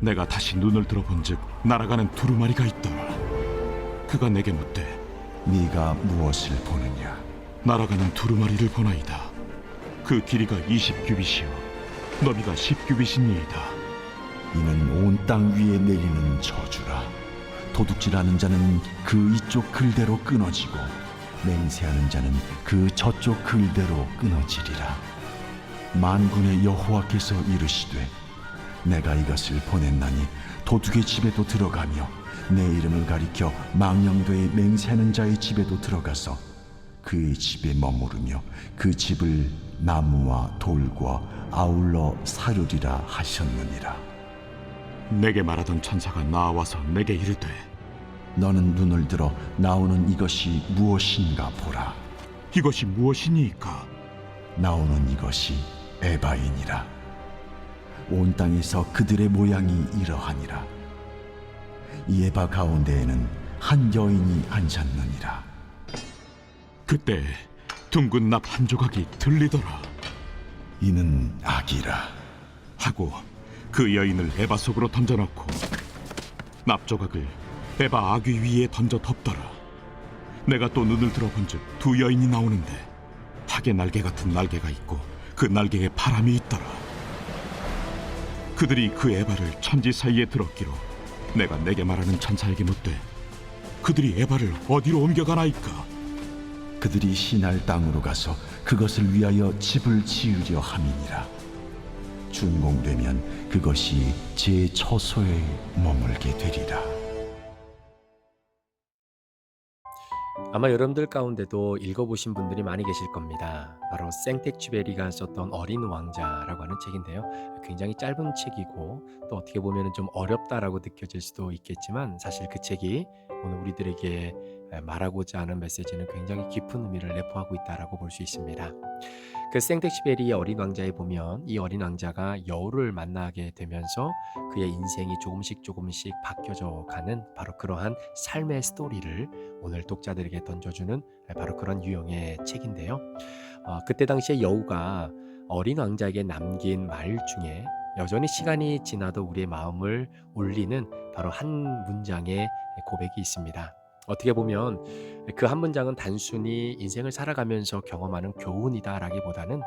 내가 다시 눈을 들어본즉 날아가는 두루마리가 있더라. 그가 내게 묻되 네가 무엇을 보느냐? 날아가는 두루마리를 보나이다. 그 길이가 20규빗이요 너비가 10규빗이니이다. 이는 온 땅 위에 내리는 저주라. 도둑질하는 자는 그 이쪽 글대로 끊어지고 맹세하는 자는 그 저쪽 글대로 끊어지리라. 만군의 여호와께서 이르시되 내가 이것을 보냈나니 도둑의 집에도 들어가며 내 이름을 가리켜 망령되이 맹세하는 자의 집에도 들어가서 그의 집에 머무르며 그 집을 나무와 돌과 아울러 사르리라 하셨느니라. 내게 말하던 천사가 나와서 내게 이르되 너는 눈을 들어 나오는 이것이 무엇인가 보라. 이것이 무엇이니이까? 나오는 이것이 에바인이라. 온 땅에서 그들의 모양이 이러하니라. 이 에바 가운데에는 한 여인이 앉았느니라. 그때 둥근 납 한 조각이 들리더라. 이는 악이라. 하고 그 여인을 에바 속으로 던져넣고 납 조각을 에바 아귀 위에 던져 덮더라. 내가 또 눈을 들어본즉 두 여인이 나오는데 닭의 날개 같은 날개가 있고 그 날개에 바람이 있더라. 그들이 그 에바를 천지 사이에 들었기로 내가 내게 말하는 천사에게 묻되 그들이 에바를 어디로 옮겨가나이까? 그들이 시날 땅으로 가서 그것을 위하여 집을 지으려 함이니라. 준공되면 그것이 제 처소에 머물게 되리라. 아마 여러분들 가운데도 읽어보신 분들이 많이 계실 겁니다. 바로 생텍쥐베리가 썼던 어린 왕자라고 하는 책인데요. 굉장히 짧은 책이고 또 어떻게 보면 좀 어렵다라고 느껴질 수도 있겠지만 사실 그 책이 오늘 우리들에게 말하고자 하는 메시지는 굉장히 깊은 의미를 내포하고 있다라고 볼 수 있습니다. 그 생텍쥐베리의 어린 왕자에 보면 이 어린 왕자가 여우를 만나게 되면서 그의 인생이 조금씩 바뀌어져 가는 바로 그러한 삶의 스토리를 오늘 독자들에게 던져주는 바로 그런 유형의 책인데요. 그때 당시에 여우가 어린 왕자에게 남긴 말 중에 여전히 시간이 지나도 우리의 마음을 울리는 바로 한 문장의 고백이 있습니다. 어떻게 보면 그 한 문장은 단순히 인생을 살아가면서 경험하는 교훈이다라기보다는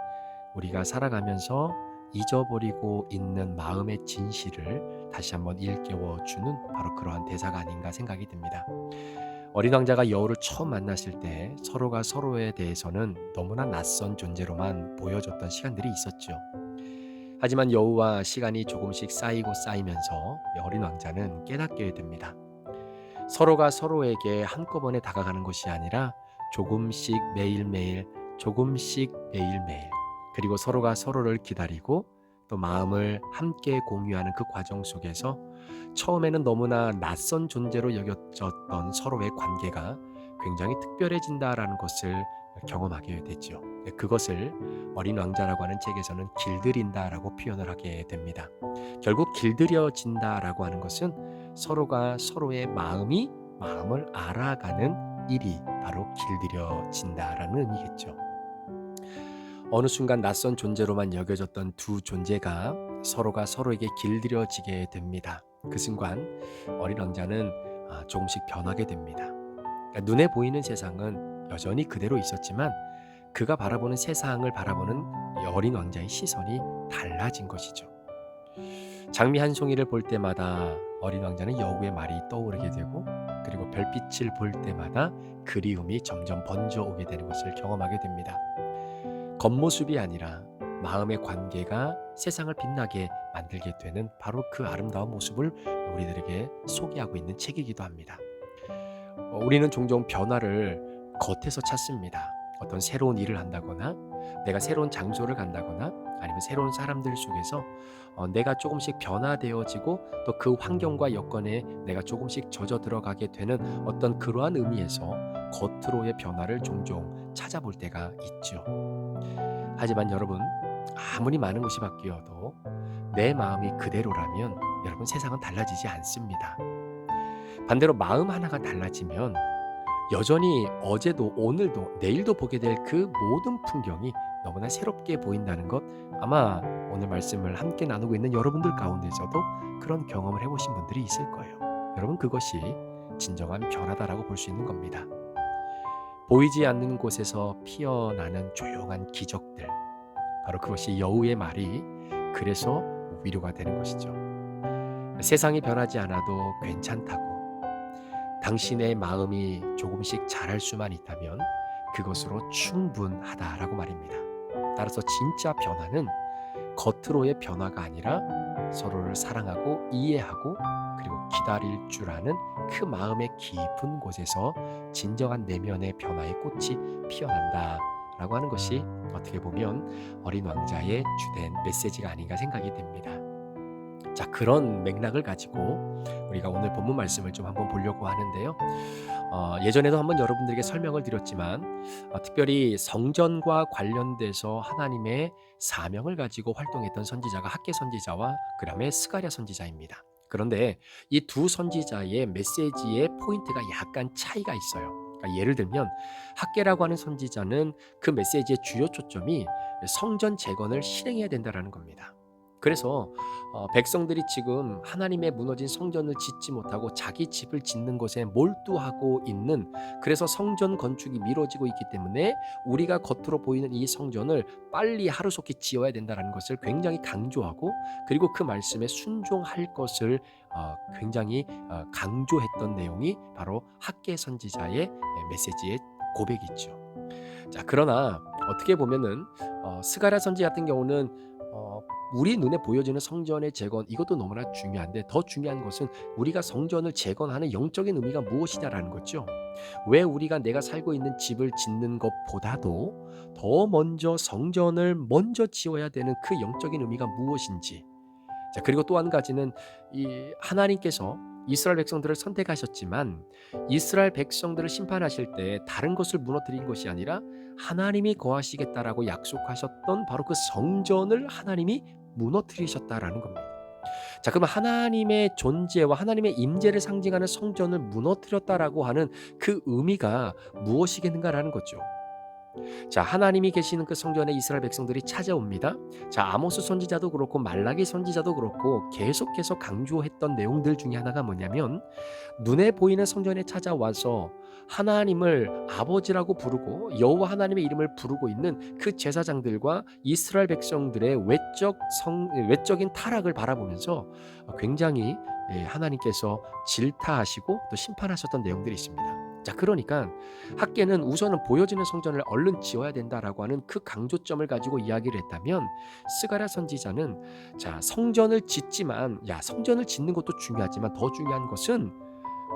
우리가 살아가면서 잊어버리고 있는 마음의 진실을 다시 한번 일깨워주는 바로 그러한 대사가 아닌가 생각이 듭니다. 어린 왕자가 여우를 처음 만났을 때 서로가 서로에 대해서는 너무나 낯선 존재로만 보여줬던 시간들이 있었죠. 하지만 여우와 시간이 조금씩 쌓이면서 어린 왕자는 깨닫게 됩니다. 서로가 서로에게 한꺼번에 다가가는 것이 아니라 조금씩 매일매일 그리고 서로가 서로를 기다리고 또 마음을 함께 공유하는 그 과정 속에서 처음에는 너무나 낯선 존재로 여겨졌던 서로의 관계가 굉장히 특별해진다라는 것을 경험하게 되죠. 그것을 어린 왕자라고 하는 책에서는 길들인다라고 표현을 하게 됩니다. 결국 길들여진다라고 하는 것은 서로가 서로의 마음을 알아가는 일이 바로 길들여진다라는 의미겠죠. 어느 순간 낯선 존재로만 여겨졌던 두 존재가 서로가 서로에게 길들여지게 됩니다. 그 순간 어린 왕자는 조금씩 변하게 됩니다. 그러니까 눈에 보이는 세상은 여전히 그대로 있었지만 그가 바라보는 세상을 바라보는 어린 왕자의 시선이 달라진 것이죠. 장미 한 송이를 볼 때마다 어린 왕자는 여우의 말이 떠오르게 되고 그리고 별빛을 볼 때마다 그리움이 점점 번져오게 되는 것을 경험하게 됩니다. 겉모습이 아니라 마음의 관계가 세상을 빛나게 만들게 되는 바로 그 아름다운 모습을 우리들에게 소개하고 있는 책이기도 합니다. 우리는 종종 변화를 겉에서 찾습니다. 어떤 새로운 일을 한다거나 내가 새로운 장소를 간다거나 아니면 새로운 사람들 속에서 내가 조금씩 변화되어지고 또 그 환경과 여건에 내가 조금씩 젖어 들어가게 되는 어떤 그러한 의미에서 겉으로의 변화를 종종 찾아볼 때가 있죠. 하지만 여러분, 아무리 많은 것이 바뀌어도 내 마음이 그대로라면 여러분 세상은 달라지지 않습니다. 반대로 마음 하나가 달라지면 여전히 어제도 오늘도 내일도 보게 될 그 모든 풍경이 너무나 새롭게 보인다는 것, 아마 오늘 말씀을 함께 나누고 있는 여러분들 가운데서도 그런 경험을 해보신 분들이 있을 거예요. 여러분, 그것이 진정한 변화다라고 볼 수 있는 겁니다. 보이지 않는 곳에서 피어나는 조용한 기적들, 바로 그것이 여우의 말이 그래서 위로가 되는 것이죠. 세상이 변하지 않아도 괜찮다고, 당신의 마음이 조금씩 자랄 수만 있다면 그것으로 충분하다라고 말입니다. 따라서 진짜 변화는 겉으로의 변화가 아니라 서로를 사랑하고 이해하고 그리고 기다릴 줄 아는 그 마음의 깊은 곳에서 진정한 내면의 변화의 꽃이 피어난다라고 하는 것이 어떻게 보면 어린 왕자의 주된 메시지가 아닌가 생각이 됩니다. 자, 그런 맥락을 가지고 우리가 오늘 본문 말씀을 좀 한번 보려고 하는데요. 예전에도 한번 여러분들에게 설명을 드렸지만 특별히 성전과 관련돼서 하나님의 사명을 가지고 활동했던 선지자가 학개 선지자와 그 다음에 스가랴 선지자입니다. 그런데 이 두 선지자의 메시지의 포인트가 약간 차이가 있어요. 그러니까 예를 들면 학개라고 하는 선지자는 그 메시지의 주요 초점이 성전 재건을 실행해야 된다는 겁니다. 그래서 백성들이 지금 하나님의 무너진 성전을 짓지 못하고 자기 집을 짓는 것에 몰두하고 있는, 그래서 성전 건축이 미뤄지고 있기 때문에 우리가 겉으로 보이는 이 성전을 빨리 하루속히 지어야 된다는 것을 굉장히 강조하고, 그리고 그 말씀에 순종할 것을 굉장히 강조했던 내용이 바로 학개 선지자의 메시지의 고백이죠. 자, 그러나 어떻게 보면은 스가랴 선지 같은 경우는 우리 눈에 보여지는 성전의 재건, 이것도 너무나 중요한데 더 중요한 것은 우리가 성전을 재건하는 영적인 의미가 무엇이냐라는 거죠. 왜 우리가 내가 살고 있는 집을 짓는 것보다도 더 먼저 성전을 먼저 지어야 되는 그 영적인 의미가 무엇인지. 자, 그리고 또 한 가지는 이 하나님께서 이스라엘 백성들을 선택하셨지만 이스라엘 백성들을 심판하실 때 다른 것을 무너뜨린 것이 아니라 하나님이 거하시겠다라고 약속하셨던 바로 그 성전을 하나님이 무너뜨리셨다라는 겁니다. 자, 그러면 하나님의 존재와 하나님의 임재를 상징하는 성전을 무너뜨렸다라고 하는 그 의미가 무엇이겠는가라는 거죠. 자, 하나님이 계시는 그 성전에 이스라엘 백성들이 찾아옵니다. 자, 아모스 선지자도 그렇고 말라기 선지자도 그렇고 계속해서 강조했던 내용들 중에 하나가 뭐냐면, 눈에 보이는 성전에 찾아와서 하나님을 아버지라고 부르고 여호와 하나님의 이름을 부르고 있는 그 제사장들과 이스라엘 백성들의 외적인 타락을 바라보면서 굉장히 하나님께서 질타하시고 또 심판하셨던 내용들이 있습니다. 자, 그러니까 학개는 우선은 보여지는 성전을 얼른 지어야 된다라고 하는 그 강조점을 가지고 이야기를 했다면, 스가랴 선지자는 자, 성전을 짓지만, 성전을 짓는 것도 중요하지만 더 중요한 것은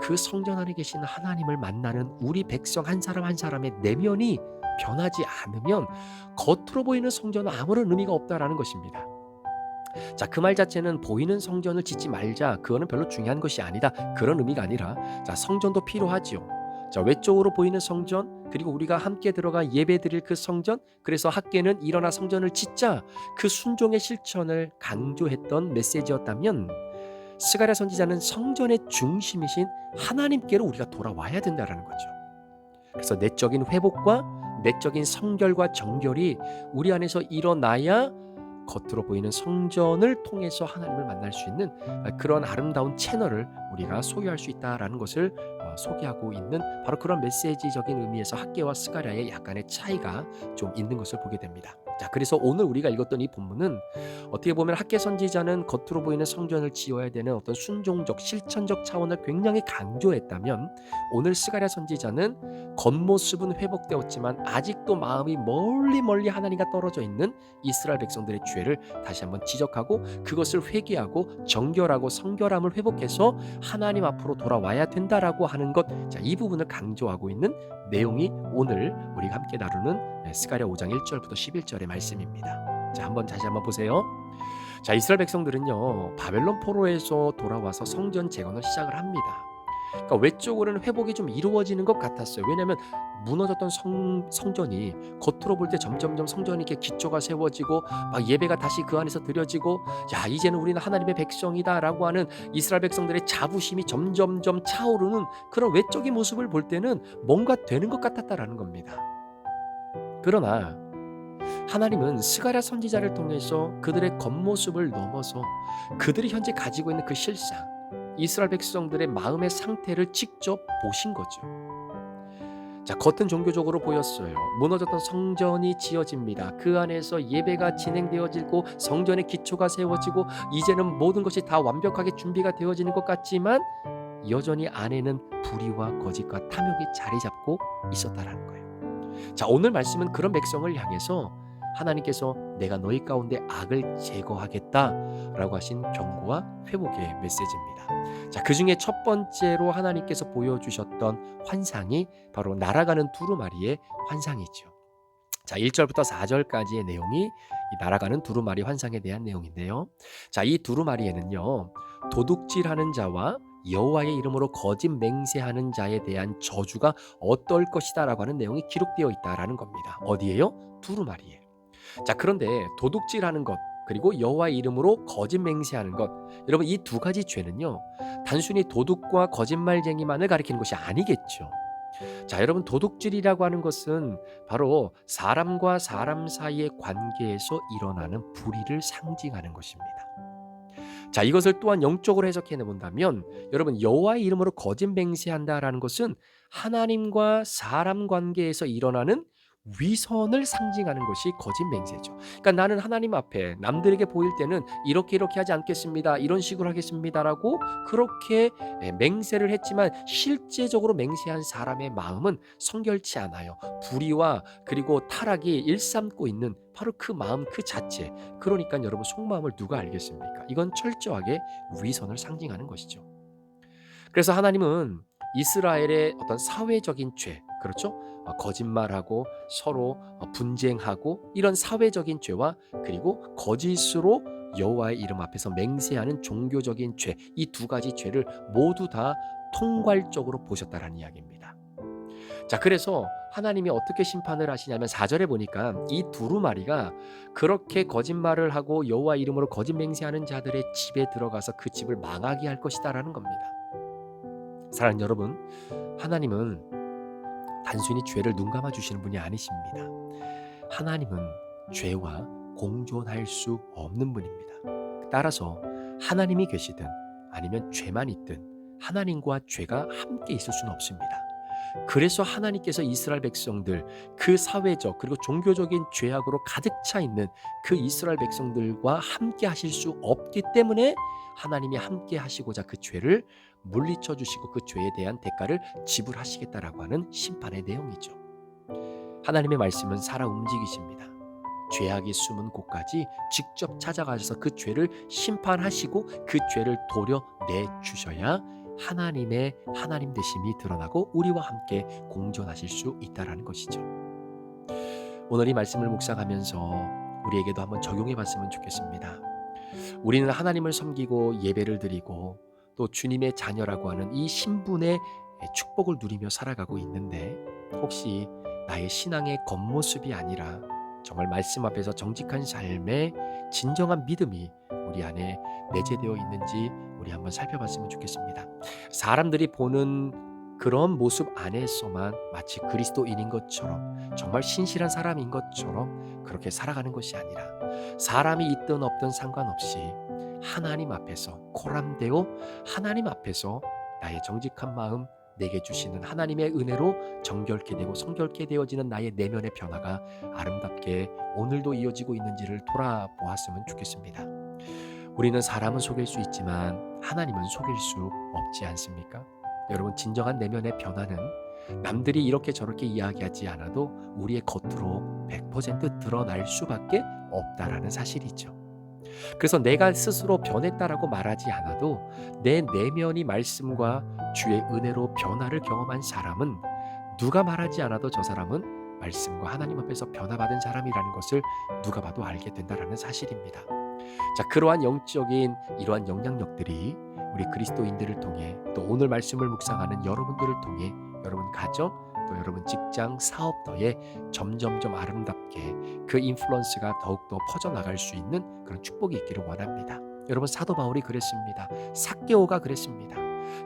그 성전 안에 계시는 하나님을 만나는 우리 백성 한 사람 한 사람의 내면이 변하지 않으면 겉으로 보이는 성전은 아무런 의미가 없다라는 것입니다. 자, 그 말 자체는 보이는 성전을 짓지 말자, 그거는 별로 중요한 것이 아니다, 그런 의미가 아니라, 자, 성전도 필요하지요. 자, 외적으로 보이는 성전, 그리고 우리가 함께 들어가 예배드릴 그 성전, 그래서 학개는 일어나 성전을 짓자, 그 순종의 실천을 강조했던 메시지였다면, 스가랴 선지자는 성전의 중심이신 하나님께로 우리가 돌아와야 된다는 거죠. 그래서 내적인 회복과 내적인 성결과 정결이 우리 안에서 일어나야 겉으로 보이는 성전을 통해서 하나님을 만날 수 있는 그런 아름다운 채널을 우리가 소유할 수 있다라는 것을 소개하고 있는 바로 그런 메시지적인 의미에서 학개와 스가랴의 약간의 차이가 좀 있는 것을 보게 됩니다. 자, 그래서 오늘 우리가 읽었던 이 본문은 어떻게 보면 학개 선지자는 겉으로 보이는 성전을 지어야 되는 어떤 순종적 실천적 차원을 굉장히 강조했다면, 오늘 스가랴 선지자는 겉모습은 회복되었지만 아직도 마음이 멀리 하나님과 떨어져 있는 이스라엘 백성들의 죄를 다시 한번 지적하고 그것을 회개하고 정결하고 성결함을 회복해서 하나님 앞으로 돌아와야 된다라고 하는 것, 자, 이 부분을 강조하고 있는 내용이 오늘 우리가 함께 다루는 스가랴 5장 1절부터 11절의 말씀입니다. 자, 다시 한번 보세요. 자, 이스라엘 백성들은요, 바벨론 포로에서 돌아와서 성전 재건을 시작을 합니다. 그러니까 외적으로는 회복이 좀 이루어지는 것 같았어요. 왜냐하면 무너졌던 성전이 겉으로 볼 때 점점점 성전이 이렇게 기초가 세워지고 막 예배가 다시 그 안에서 드려지고, 야, 이제는 우리는 하나님의 백성이다라고 하는 이스라엘 백성들의 자부심이 점점점 차오르는 그런 외적인 모습을 볼 때는 뭔가 되는 것 같았다라는 겁니다. 그러나 하나님은 스가랴 선지자를 통해서 그들의 겉모습을 넘어서 그들이 현재 가지고 있는 그 실상, 이스라엘 백성들의 마음의 상태를 직접 보신 거죠. 자, 겉은 종교적으로 보였어요. 무너졌던 성전이 지어집니다. 그 안에서 예배가 진행되어지고 성전의 기초가 세워지고 이제는 모든 것이 다 완벽하게 준비가 되어지는 것 같지만 여전히 안에는 불의와 거짓과 탐욕이 자리 잡고 있었다라는 거예요. 자, 오늘 말씀은 그런 백성을 향해서 하나님께서 내가 너희 가운데 악을 제거하겠다라고 하신 경고와 회복의 메시지입니다. 자, 그 중에 첫 번째로 하나님께서 보여주셨던 환상이 바로 날아가는 두루마리의 환상이죠. 자, 1절부터 4절까지의 내용이 이 날아가는 두루마리 환상에 대한 내용인데요. 자, 이 두루마리에는요, 도둑질하는 자와 여호와의 이름으로 거짓 맹세하는 자에 대한 저주가 어떨 것이다라고 하는 내용이 기록되어 있다라는 겁니다. 어디에요? 두루마리에. 자, 그런데 도둑질하는 것 그리고 여호와의 이름으로 거짓 맹세하는 것, 여러분 이 두 가지 죄는요, 단순히 도둑과 거짓말쟁이만을 가리키는 것이 아니겠죠. 자, 여러분 도둑질이라고 하는 것은 바로 사람과 사람 사이의 관계에서 일어나는 불의를 상징하는 것입니다. 자, 이것을 또한 영적으로 해석해 본다면 여러분 여호와의 이름으로 거짓 맹세한다라는 것은 하나님과 사람 관계에서 일어나는 위선을 상징하는 것이 거짓 맹세죠. 그러니까 나는 하나님 앞에 남들에게 보일 때는 이렇게 하지 않겠습니다, 이런 식으로 하겠습니다라고 그렇게 맹세를 했지만 실제적으로 맹세한 사람의 마음은 성결치 않아요. 불의와 그리고 타락이 일삼고 있는 바로 그 마음 그 자체. 그러니까 여러분 속마음을 누가 알겠습니까? 이건 철저하게 위선을 상징하는 것이죠. 그래서 하나님은 이스라엘의 어떤 사회적인 죄, 그렇죠? 거짓말하고 서로 분쟁하고 이런 사회적인 죄와 그리고 거짓으로 여호와의 이름 앞에서 맹세하는 종교적인 죄, 이 두 가지 죄를 모두 다 통괄적으로 보셨다라는 이야기입니다. 자, 그래서 하나님이 어떻게 심판을 하시냐면 4절에 보니까 이 두루마리가 그렇게 거짓말을 하고 여호와 이름으로 거짓 맹세하는 자들의 집에 들어가서 그 집을 망하게 할 것이다라는 겁니다. 사랑하는 여러분, 하나님은 단순히 죄를 눈감아 주시는 분이 아니십니다. 하나님은 죄와 공존할 수 없는 분입니다. 따라서 하나님이 계시든 아니면 죄만 있든 하나님과 죄가 함께 있을 수는 없습니다. 그래서 하나님께서 이스라엘 백성들, 그 사회적 그리고 종교적인 죄악으로 가득 차 있는 그 이스라엘 백성들과 함께 하실 수 없기 때문에 하나님이 함께 하시고자 그 죄를 물리쳐 주시고 그 죄에 대한 대가를 지불하시겠다라고 하는 심판의 내용이죠. 하나님의 말씀은 살아 움직이십니다. 죄악이 숨은 곳까지 직접 찾아가셔서 그 죄를 심판하시고 그 죄를 도려내 주셔야 하나님의 하나님 되심이 드러나고 우리와 함께 공존하실 수 있다라는 것이죠. 오늘 이 말씀을 묵상하면서 우리에게도 한번 적용해 봤으면 좋겠습니다. 우리는 하나님을 섬기고 예배를 드리고 또 주님의 자녀라고 하는 이 신분의 축복을 누리며 살아가고 있는데 혹시 나의 신앙의 겉모습이 아니라 정말 말씀 앞에서 정직한 삶의 진정한 믿음이 우리 안에 내재되어 있는지 우리 한번 살펴봤으면 좋겠습니다. 사람들이 보는 그런 모습 안에서만 마치 그리스도인인 것처럼 정말 신실한 사람인 것처럼 그렇게 살아가는 것이 아니라 사람이 있든 없든 상관없이 하나님 앞에서 코람데오 하나님 앞에서 나의 정직한 마음 내게 주시는 하나님의 은혜로 정결케 되고 성결케 되어지는 나의 내면의 변화가 아름답게 오늘도 이어지고 있는지를 돌아보았으면 좋겠습니다. 우리는 사람은 속일 수 있지만 하나님은 속일 수 없지 않습니까? 여러분, 진정한 내면의 변화는 남들이 이렇게 저렇게 이야기하지 않아도 우리의 겉으로 100% 드러날 수밖에 없다라는 사실이죠. 그래서 내가 스스로 변했다라고 말하지 않아도 내 내면이 말씀과 주의 은혜로 변화를 경험한 사람은 누가 말하지 않아도 저 사람은 말씀과 하나님 앞에서 변화받은 사람이라는 것을 누가 봐도 알게 된다라는 사실입니다. 자, 그러한 영적인 이러한 영향력들이 우리 그리스도인들을 통해 또 오늘 말씀을 묵상하는 여러분들을 통해 여러분 가정 또 여러분 직장 사업터에 점점점 아름답게 그 인플루언스가 더욱더 퍼져나갈 수 있는 그런 축복이 있기를 원합니다. 여러분, 사도 바울이 그랬습니다. 삭개오가 그랬습니다.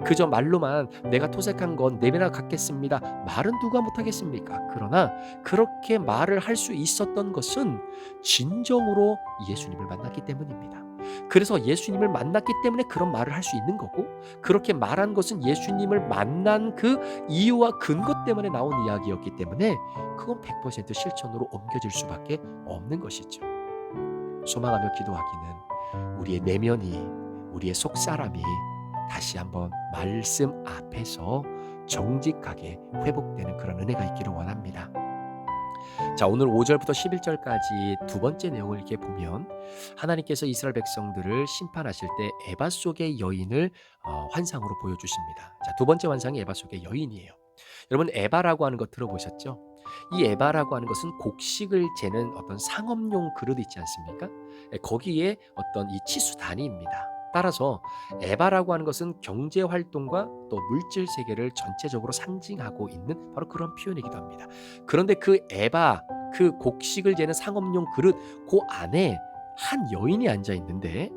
그저 말로만 내가 토색한 건 내배나 갖겠습니다. 말은 누가 못하겠습니까? 그러나 그렇게 말을 할 수 있었던 것은 진정으로 예수님을 만났기 때문입니다. 그래서 예수님을 만났기 때문에 그런 말을 할 수 있는 거고, 그렇게 말한 것은 예수님을 만난 그 이유와 근거 때문에 나온 이야기였기 때문에 그건 100% 실천으로 옮겨질 수밖에 없는 것이죠. 소망하며 기도하기는 우리의 내면이, 우리의 속사람이 다시 한번 말씀 앞에서 정직하게 회복되는 그런 은혜가 있기를 원합니다. 자, 오늘 5절부터 11절까지 두 번째 내용을 이렇게 보면 하나님께서 이스라엘 백성들을 심판하실 때 에바 속의 여인을 환상으로 보여주십니다. 자, 두 번째 환상이 에바 속의 여인이에요. 여러분, 에바라고 하는 거 들어보셨죠? 이 에바라고 하는 것은 곡식을 재는 어떤 상업용 그릇 있지 않습니까? 거기에 어떤 이 치수 단위입니다. 따라서 에바라고 하는 것은 경제 활동과 또 물질 세계를 전체적으로 상징하고 있는 바로 그런 표현이기도 합니다. 그런데 그 에바, 그 곡식을 재는 상업용 그릇, 그 안에 한 여인이 앉아 있는데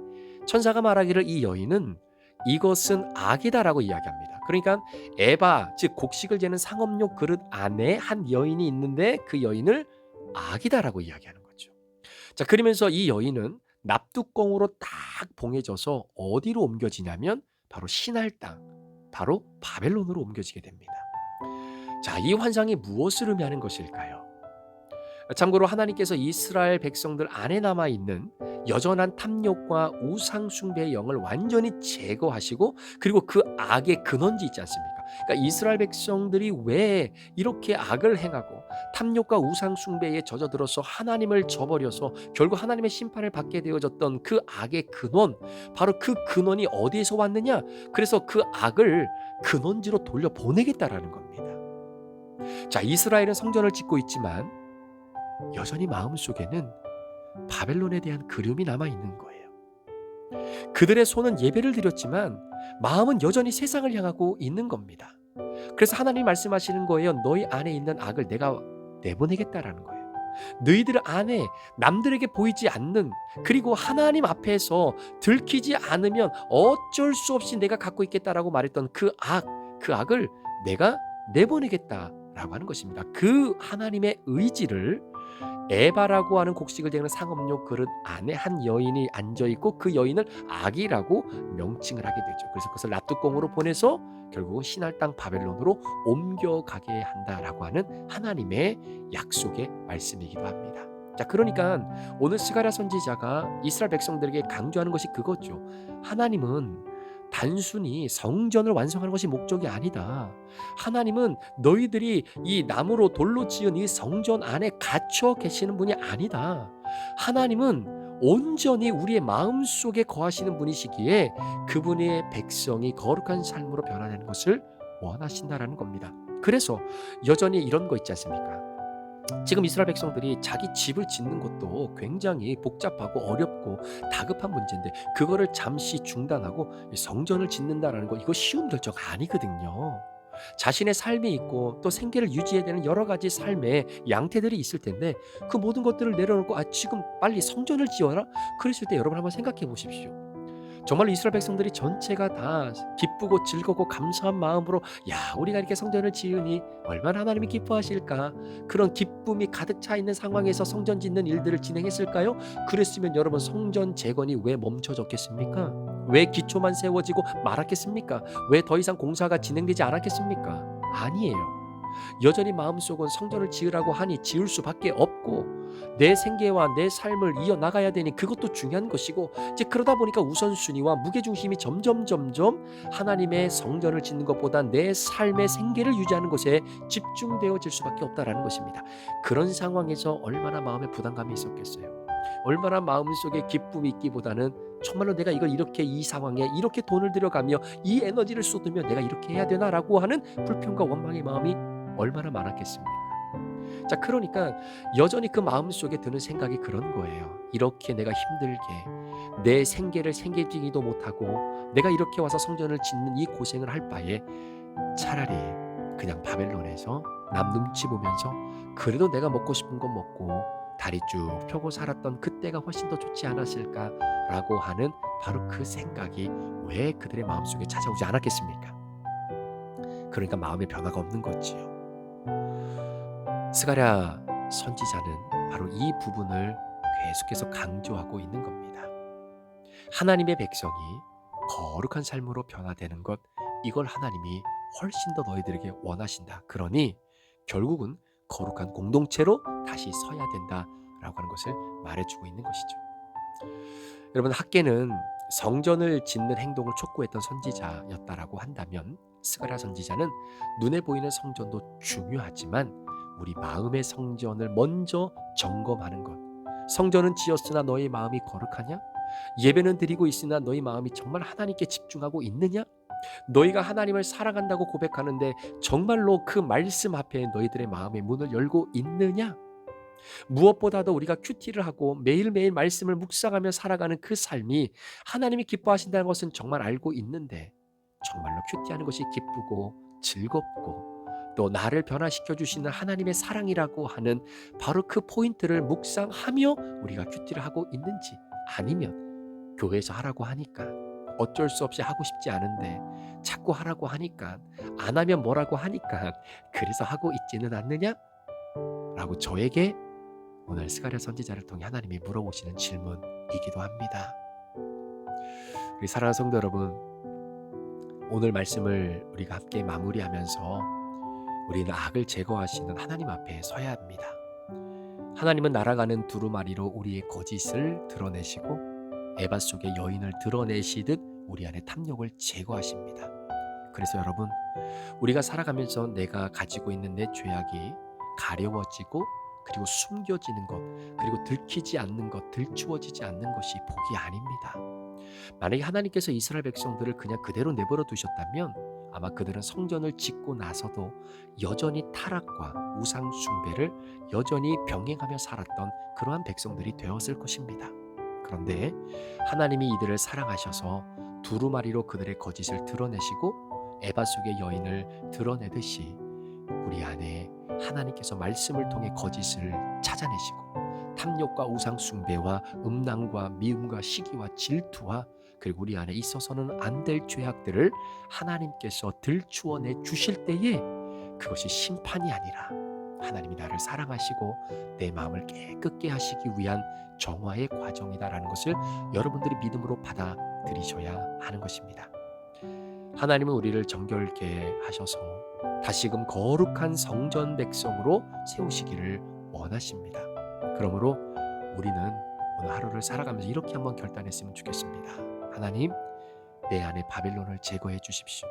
천사가 말하기를 이 여인은 이것은 악이다라고 이야기합니다. 그러니까 에바, 즉 곡식을 재는 상업용 그릇 안에 한 여인이 있는데 그 여인을 악이다라고 이야기하는 거죠. 자, 그러면서 이 여인은 납뚜껑으로 딱 봉해져서 어디로 옮겨지냐면 바로 신할 땅, 바로 바벨론으로 옮겨지게 됩니다. 자, 이 환상이 무엇을 의미하는 것일까요? 참고로 하나님께서 이스라엘 백성들 안에 남아있는 여전한 탐욕과 우상 숭배의 영을 완전히 제거하시고, 그리고 그 악의 근원지 있지 않습니까? 그러니까 이스라엘 백성들이 왜 이렇게 악을 행하고 탐욕과 우상 숭배에 젖어들어서 하나님을 저버려서 결국 하나님의 심판을 받게 되어졌던 그 악의 근원, 바로 그 근원이 어디에서 왔느냐? 그래서 그 악을 근원지로 돌려보내겠다라는 겁니다. 자, 이스라엘은 성전을 짓고 있지만 여전히 마음속에는 바벨론에 대한 그리움이 남아있는 거예요. 그들의 손은 예배를 드렸지만 마음은 여전히 세상을 향하고 있는 겁니다. 그래서 하나님이 말씀하시는 거예요. 너희 안에 있는 악을 내가 내보내겠다라는 거예요. 너희들 안에 남들에게 보이지 않는, 그리고 하나님 앞에서 들키지 않으면 어쩔 수 없이 내가 갖고 있겠다라고 말했던 그 악을 내가 내보내겠다라고 하는 것입니다. 그 하나님의 의지를 에바라고 하는 곡식을 재는 상업용 그릇 안에 한 여인이 앉아있고 그 여인을 악이라고 명칭을 하게 되죠. 그래서 그것을 납뚜껑으로 보내서 결국은 신할 땅 바벨론으로 옮겨가게 한다라고 하는 하나님의 약속의 말씀이기도 합니다. 자, 그러니까 오늘 스가랴 선지자가 이스라엘 백성들에게 강조하는 것이 그거죠. 하나님은 단순히 성전을 완성하는 것이 목적이 아니다. 하나님은 너희들이 이 나무로 돌로 지은 이 성전 안에 갇혀 계시는 분이 아니다. 하나님은 온전히 우리의 마음속에 거하시는 분이시기에 그분의 백성이 거룩한 삶으로 변화되는 것을 원하신다라는 겁니다. 그래서 여전히 이런 거 있지 않습니까? 지금 이스라엘 백성들이 자기 집을 짓는 것도 굉장히 복잡하고 어렵고 다급한 문제인데 그거를 잠시 중단하고 성전을 짓는다라는 거, 이거 쉬운 결정 아니거든요. 자신의 삶이 있고 또 생계를 유지해야 되는 여러 가지 삶의 양태들이 있을 텐데 그 모든 것들을 내려놓고 지금 빨리 성전을 지어라? 그랬을 때 여러분 한번 생각해 보십시오. 정말 이스라엘 백성들이 전체가 다 기쁘고 즐겁고 감사한 마음으로 우리가 이렇게 성전을 지으니 얼마나 하나님이 기뻐하실까, 그런 기쁨이 가득 차 있는 상황에서 성전 짓는 일들을 진행했을까요? 그랬으면 여러분, 성전 재건이 왜 멈춰졌겠습니까? 왜 기초만 세워지고 말았겠습니까? 왜 더 이상 공사가 진행되지 않았겠습니까? 아니에요. 여전히 마음속은 성전을 지으라고 하니 지을 수밖에 없고 내 생계와 내 삶을 이어나가야 되니 그것도 중요한 것이고, 이제 그러다 보니까 우선순위와 무게중심이 점점 하나님의 성전을 짓는 것보다 내 삶의 생계를 유지하는 것에 집중되어질 수밖에 없다라는 것입니다. 그런 상황에서 얼마나 마음에 부담감이 있었겠어요. 얼마나 마음속에 기쁨이 있기보다는 정말로 내가 이걸 이렇게 이 상황에 이렇게 돈을 들여가며 이 에너지를 쏟으며 내가 이렇게 해야 되나라고 하는 불평과 원망의 마음이 얼마나 많았겠습니까? 자, 그러니까 여전히 그 마음속에 드는 생각이 그런 거예요. 이렇게 내가 힘들게 내 생계를 생계지기도 못하고 내가 이렇게 와서 성전을 짓는 이 고생을 할 바에 차라리 그냥 바벨론에서 남 눈치 보면서 그래도 내가 먹고 싶은 건 먹고 다리 쭉 펴고 살았던 그때가 훨씬 더 좋지 않았을까라고 하는 바로 그 생각이 왜 그들의 마음속에 찾아오지 않았겠습니까? 그러니까 마음의 변화가 없는 거지요. 스가랴 선지자는 바로 이 부분을 계속해서 강조하고 있는 겁니다. 하나님의 백성이 거룩한 삶으로 변화되는 것, 이걸 하나님이 훨씬 더 너희들에게 원하신다. 그러니 결국은 거룩한 공동체로 다시 서야 된다라고 하는 것을 말해주고 있는 것이죠. 여러분, 학개는 성전을 짓는 행동을 촉구했던 선지자였다라고 한다면, 스가랴 선지자는 눈에 보이는 성전도 중요하지만 우리 마음의 성전을 먼저 점검하는 것. 성전은 지었으나 너희 마음이 거룩하냐? 예배는 드리고 있으나 너희 마음이 정말 하나님께 집중하고 있느냐? 너희가 하나님을 사랑한다고 고백하는데 정말로 그 말씀 앞에 너희들의 마음의 문을 열고 있느냐? 무엇보다도 우리가 큐티를 하고 매일매일 말씀을 묵상하며 살아가는 그 삶이 하나님이 기뻐하신다는 것은 정말 알고 있는데, 정말로 큐티하는 것이 기쁘고 즐겁고 또 나를 변화시켜 주시는 하나님의 사랑이라고 하는 바로 그 포인트를 묵상하며 우리가 큐티를 하고 있는지, 아니면 교회에서 하라고 하니까 어쩔 수 없이 하고 싶지 않은데 자꾸 하라고 하니까, 안 하면 뭐라고 하니까 그래서 하고 있지는 않느냐? 라고 저에게 오늘 스가랴 선지자를 통해 하나님이 물어보시는 질문이기도 합니다. 우리 사랑하는 성도 여러분, 오늘 말씀을 우리가 함께 마무리하면서 우리는 악을 제거하시는 하나님 앞에 서야 합니다. 하나님은 날아가는 두루마리로 우리의 거짓을 드러내시고 에바 속의 여인을 드러내시듯 우리 안에 탐욕을 제거하십니다. 그래서 여러분, 우리가 살아가면서 내가 가지고 있는 내 죄악이 가려워지고 그리고 숨겨지는 것, 그리고 들키지 않는 것, 들추어지지 않는 것이 복이 아닙니다. 만약에 하나님께서 이스라엘 백성들을 그냥 그대로 내버려 두셨다면 아마 그들은 성전을 짓고 나서도 여전히 타락과 우상 숭배를 여전히 병행하며 살았던 그러한 백성들이 되었을 것입니다. 그런데 하나님이 이들을 사랑하셔서 두루마리로 그들의 거짓을 드러내시고 에바 속의 여인을 드러내듯이 우리 안에 하나님께서 말씀을 통해 거짓을 찾아내시고 탐욕과 우상 숭배와 음란과 미움과 시기와 질투와 그리고 우리 안에 있어서는 안 될 죄악들을 하나님께서 들추어내 주실 때에 그것이 심판이 아니라 하나님이 나를 사랑하시고 내 마음을 깨끗게 하시기 위한 정화의 과정이다라는 것을 여러분들이 믿음으로 받아들이셔야 하는 것입니다. 하나님은 우리를 정결케 하셔서 다시금 거룩한 성전 백성으로 세우시기를 원하십니다. 그러므로 우리는 오늘 하루를 살아가면서 이렇게 한번 결단했으면 좋겠습니다. 하나님, 내 안에 바벨론을 제거해 주십시오.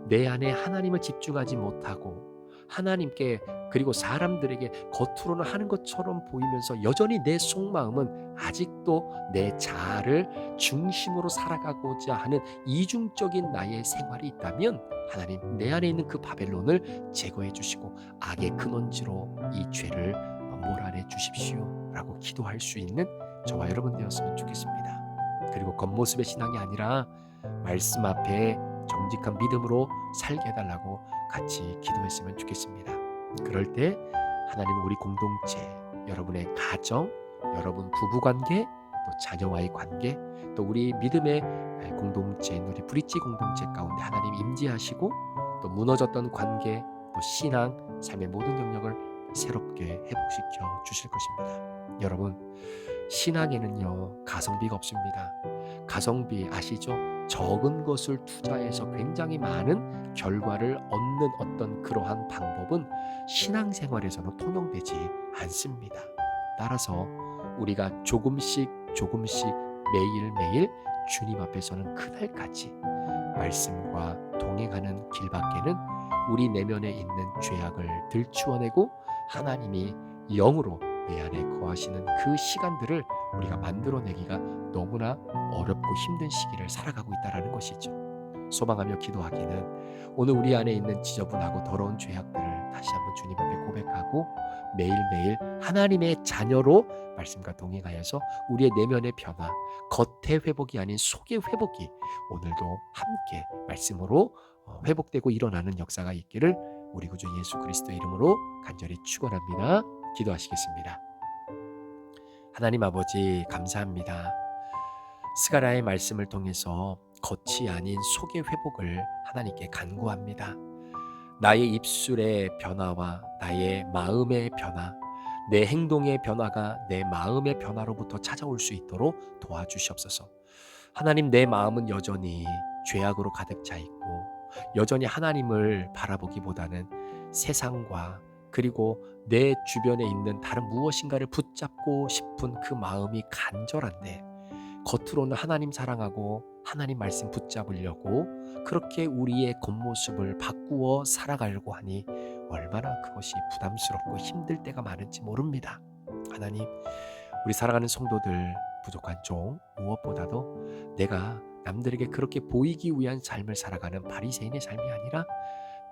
내 안에 하나님을 집중하지 못하고 하나님께 그리고 사람들에게 겉으로는 하는 것처럼 보이면서 여전히 내 속마음은 아직도 내 자아를 중심으로 살아가고자 하는 이중적인 나의 생활이 있다면 하나님, 내 안에 있는 그 바벨론을 제거해 주시고 악의 근원지로 이 죄를 몰아내 주십시오 라고 기도할 수 있는 저와 여러분 되었으면 좋겠습니다. 그리고 겉모습의 신앙이 아니라 말씀 앞에 정직한 믿음으로 살게 해달라고 같이 기도했으면 좋겠습니다. 그럴 때 하나님은 우리 공동체, 여러분의 가정, 여러분 부부관계, 또 자녀와의 관계, 또 우리 믿음의 공동체인 우리 브릿지 공동체 가운데 하나님 임재하시고 또 무너졌던 관계, 또 신앙, 삶의 모든 영역을 새롭게 회복시켜 주실 것입니다. 여러분, 신앙에는요 가성비가 없습니다. 가성비 아시죠? 적은 것을 투자해서 굉장히 많은 결과를 얻는 어떤 그러한 방법은 신앙생활에서는 통용되지 않습니다. 따라서 우리가 조금씩 매일매일 주님 앞에 서는 그날까지 말씀과 동행하는 길밖에는 우리 내면에 있는 죄악을 들추어내고 하나님이 영으로 내 안에 거하시는 그 시간들을 우리가 만들어내기가 너무나 어렵고 힘든 시기를 살아가고 있다는 것이죠. 소망하며 기도하기는 오늘 우리 안에 있는 지저분하고 더러운 죄악들을 다시 한번 주님 앞에 고백하고 매일매일 하나님의 자녀로 말씀과 동행하여서 우리의 내면의 변화, 겉의 회복이 아닌 속의 회복이 오늘도 함께 말씀으로 회복되고 일어나는 역사가 있기를 우리 구주 예수 그리스도의 이름으로 간절히 축원합니다. 기도하시겠습니다. 하나님 아버지 감사합니다. 스가랴의 말씀을 통해서 겉이 아닌 속의 회복을 하나님께 간구합니다. 나의 입술의 변화와 나의 마음의 변화, 내 행동의 변화가 내 마음의 변화로부터 찾아올 수 있도록 도와주시옵소서. 하나님, 내 마음은 여전히 죄악으로 가득 차 있고 여전히 하나님을 바라보기보다는 세상과 그리고 내 주변에 있는 다른 무엇인가를 붙잡고 싶은 그 마음이 간절한데, 겉으로는 하나님 사랑하고 하나님 말씀 붙잡으려고 그렇게 우리의 겉모습을 바꾸어 살아가려고 하니 얼마나 그것이 부담스럽고 힘들 때가 많은지 모릅니다. 하나님, 우리 살아가는 성도들 부족한 종 무엇보다도 내가 남들에게 그렇게 보이기 위한 삶을 살아가는 바리새인의 삶이 아니라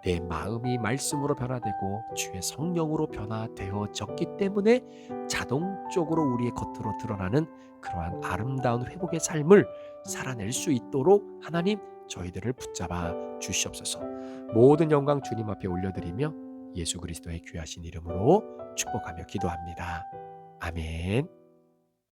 내 마음이 말씀으로 변화되고 주의 성령으로 변화되어졌기 때문에 자동적으로 우리의 겉으로 드러나는 그러한 아름다운 회복의 삶을 살아낼 수 있도록 하나님, 저희들을 붙잡아 주시옵소서. 모든 영광 주님 앞에 올려드리며 예수 그리스도의 귀하신 이름으로 축복하며 기도합니다. 아멘.